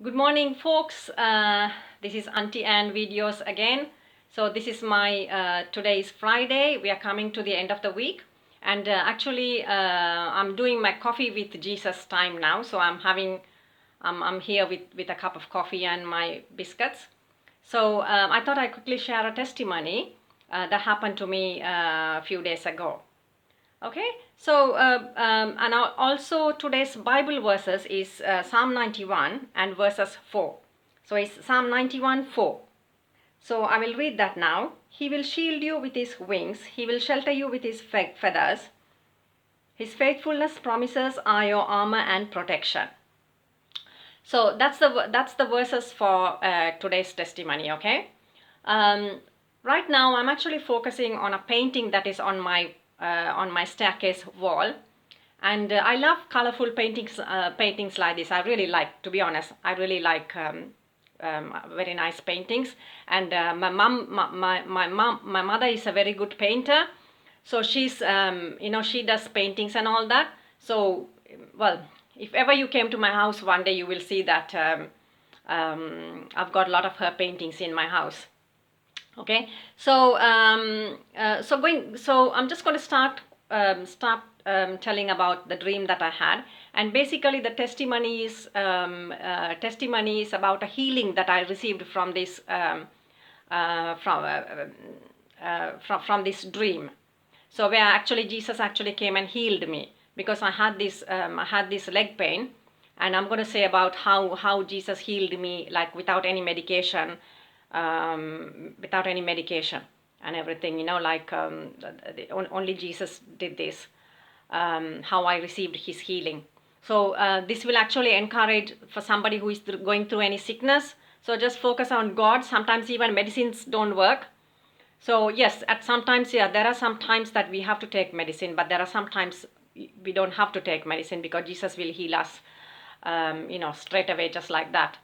Good morning, folks. This is Auntie Ann videos again. So this is my today is Friday. We are coming to the end of the week, and actually I'm doing my coffee with Jesus time now. So I'm here with a cup of coffee and my biscuits. So I thought I'd quickly share a testimony that happened to me a few days ago. Okay, so and also today's Bible verses is Psalm 91 and verses 4. So it's Psalm 91 4. So I will read that now. He will shield you with his wings, he will shelter you with his feathers. His faithfulness promises are your armor and protection. So that's the verses for today's testimony. Okay. Um, right now, I'm actually focusing on a painting that is on my staircase wall, and I love colorful paintings like this. I really like, to be honest, I really like very nice paintings. And my mother is a very good painter, so she's she does paintings and all that. So well, if ever you came to my house one day, you will see that I've got a lot of her paintings in my house. Okay, so I'm just going to start telling about the dream that I had. And basically the testimony is about a healing that I received from this from this dream. So where actually Jesus actually came and healed me, because I had this leg pain. And I'm going to say about how Jesus healed me, like without any medication, and everything, like only Jesus did this. How I received his healing. So this will actually encourage for somebody who is going through any sickness. So just focus on God. Sometimes even medicines don't work. So yes, at sometimes, yeah, there are some times that we have to take medicine, but there are sometimes we don't have to take medicine, because Jesus will heal us, straight away, just like that.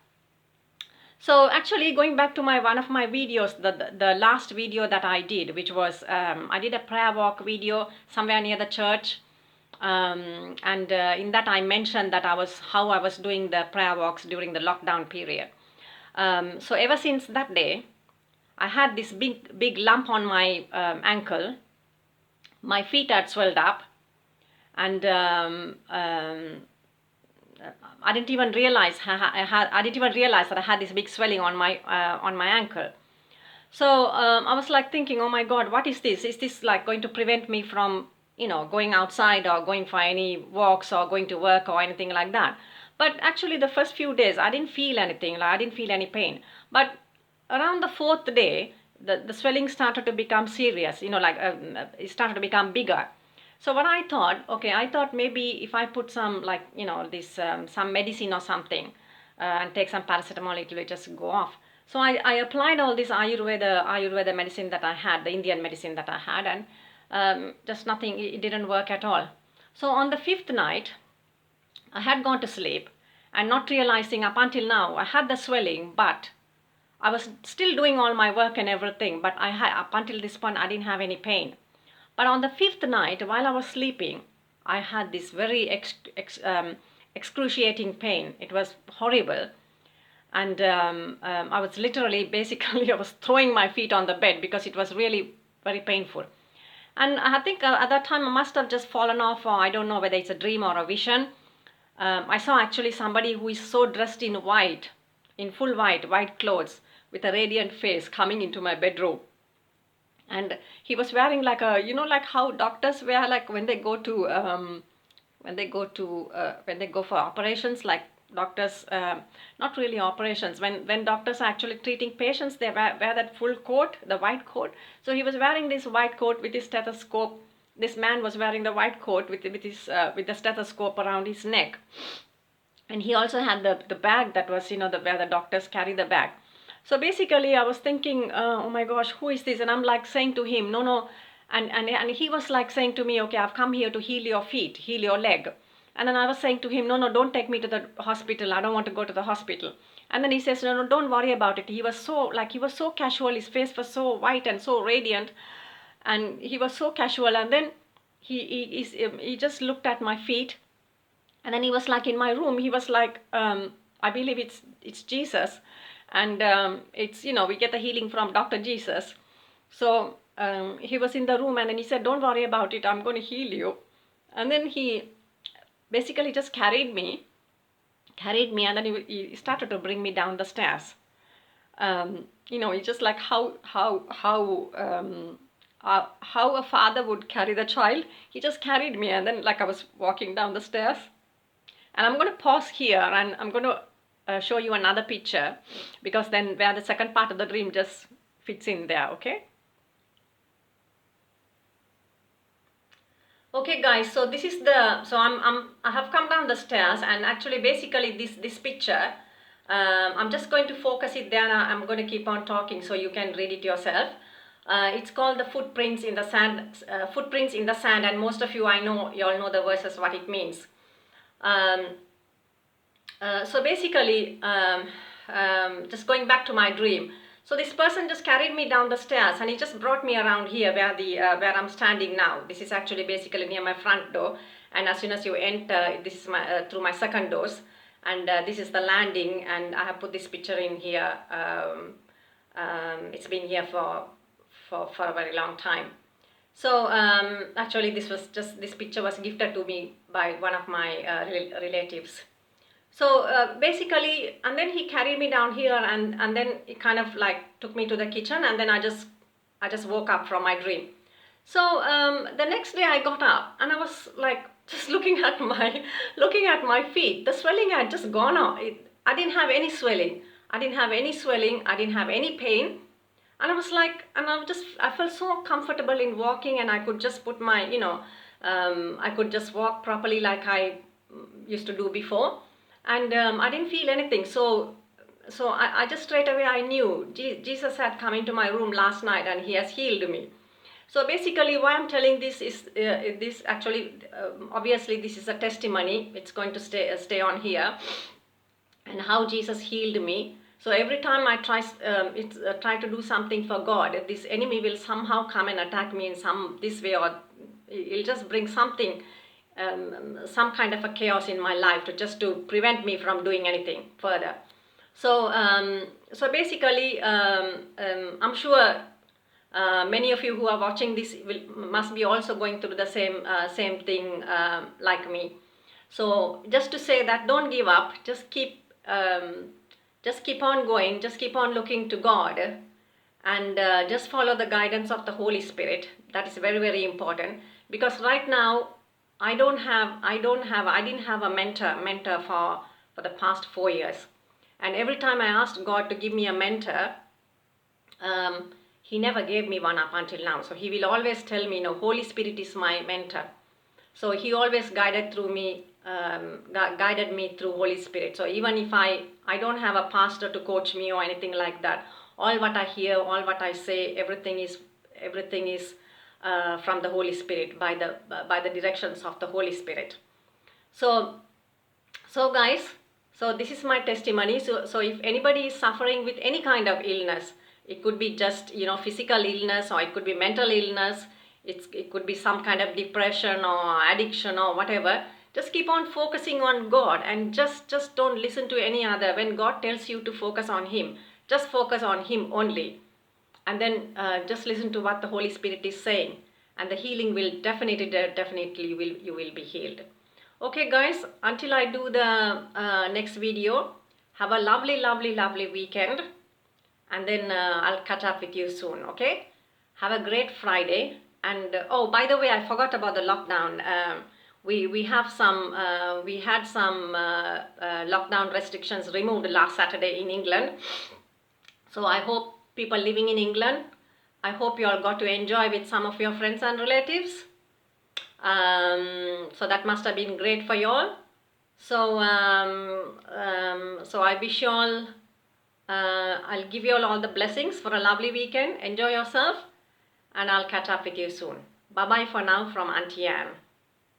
So actually, going back to one of my videos, the last video that I did, which was I did a prayer walk video somewhere near the church, and in that I mentioned that how I was doing the prayer walks during the lockdown period. So ever since that day, I had this big lump on my ankle. My feet had swelled up, and I didn't even realize I didn't even realize that I had this big swelling on my ankle. So I was like thinking, oh my God, what is this? Is this like going to prevent me from going outside or going for any walks or going to work or anything like that? But actually, the first few days I didn't feel anything. Like, I didn't feel any pain. But around the fourth day, the swelling started to become serious. It started to become bigger. So what I thought, okay, I thought maybe if I put some, like, this some medicine or something, and take some paracetamol, it will just go off. So I applied all this Ayurveda medicine that I had, the Indian medicine that I had, and just nothing, it didn't work at all. So on the fifth night, I had gone to sleep and not realizing up until now I had the swelling, but I was still doing all my work and everything, but I had, up until this point, I didn't have any pain. But on the fifth night, while I was sleeping, I had this very excruciating pain. It was horrible. And I was literally, basically, I was throwing my feet on the bed because it was really very painful. And I think at that time I must have just fallen off, or I don't know whether it's a dream or a vision. I saw actually somebody who is so dressed in white, in full white clothes, with a radiant face coming into my bedroom. And he was wearing like like how doctors wear, like when they go to when they go for operations, like doctors, not really operations, when doctors are actually treating patients, they wear that full coat, the white coat. So he was wearing this white coat with his stethoscope. This man was wearing the white coat with the stethoscope around his neck. And he also had the bag that was, where the doctors carry the bag. So basically I was thinking, oh my gosh, who is this? And I'm like saying to him, no, no. And he was like saying to me, okay, I've come here to heal your feet, heal your leg. And then I was saying to him, no, no, don't take me to the hospital, I don't want to go to the hospital. And then he says, no, no, don't worry about it. He was so casual, his face was so white and so radiant, and he was so casual. And then he just looked at my feet. And then he was like in my room, he was like, I believe it's Jesus, and it's, you know, we get the healing from Dr. Jesus. So he was in the room, and then he said, "Don't worry about it. I'm going to heal you." And then he basically just carried me, and then he started to bring me down the stairs. You know, it's just like how a father would carry the child. He just carried me, and then like I was walking down the stairs. And I'm going to pause here, and I'm going to show you another picture, because then where the second part of the dream just fits in there. Okay guys, so this is I have come down the stairs, and actually basically this picture, I'm just going to focus it there, and I'm going to keep on talking so you can read it yourself. It's called the footprints in the sand, and most of you, I know, you all know the verses, what it means. So basically, just going back to my dream. So this person just carried me down the stairs, and he just brought me around here where I'm standing now. This is actually basically near my front door, and as soon as you enter, this is my through my second doors, and this is the landing, and I have put this picture in here. It's been here for a very long time. So actually this picture was gifted to me by one of my relatives. So basically, and then he carried me down here, and then he kind of like took me to the kitchen, and then I just woke up from my dream. So the next day I got up, and I was like just looking at my feet. The swelling had just gone off. I didn't have any swelling. I didn't have any pain. And I was like, and I felt so comfortable in walking, and I could just put my, I could just walk properly like I used to do before. And I didn't feel anything. So I just straight away I knew Jesus had come into my room last night, and he has healed me. So basically, why I'm telling this is this actually, obviously this is a testimony. It's going to stay on here, and how Jesus healed me. So every time I try to do something for God, this enemy will somehow come and attack me in this way, or he'll just bring something, some kind of a chaos in my life to prevent me from doing anything further. So so basically, I'm sure many of you who are watching this must be also going through the same thing like me. So just to say that don't give up, just keep on going, just keep on looking to God, and just follow the guidance of the Holy Spirit. That is very, very important, because right now I didn't have a mentor for the past 4 years. And every time I asked God to give me a mentor, he never gave me one up until now. So he will always tell me, Holy Spirit is my mentor. So he always guided me through Holy Spirit. So even if I don't have a pastor to coach me or anything like that, all what I hear, all what I say, everything is from the Holy Spirit, by the directions of the Holy Spirit. So guys, so this is my testimony. So if anybody is suffering with any kind of illness, it could be just physical illness, or it could be mental illness, it could be some kind of depression or addiction or whatever. Just keep on focusing on God, and just don't listen to any other. When God tells you to focus on Him, just focus on Him only, and then just listen to what the Holy Spirit is saying, and the healing will definitely you will be healed. Okay guys, until I do the next video, have a lovely weekend, and then I'll catch up with you soon. Okay, have a great Friday. And oh, by the way, I forgot about the lockdown. We had some lockdown restrictions removed last Saturday in England. So I hope people living in England, I hope you all got to enjoy with some of your friends and relatives. So that must have been great for you all. So so I wish you all, I'll give you all the blessings for a lovely weekend. Enjoy yourself, and I'll catch up with you soon. Bye bye for now from Auntie Anne.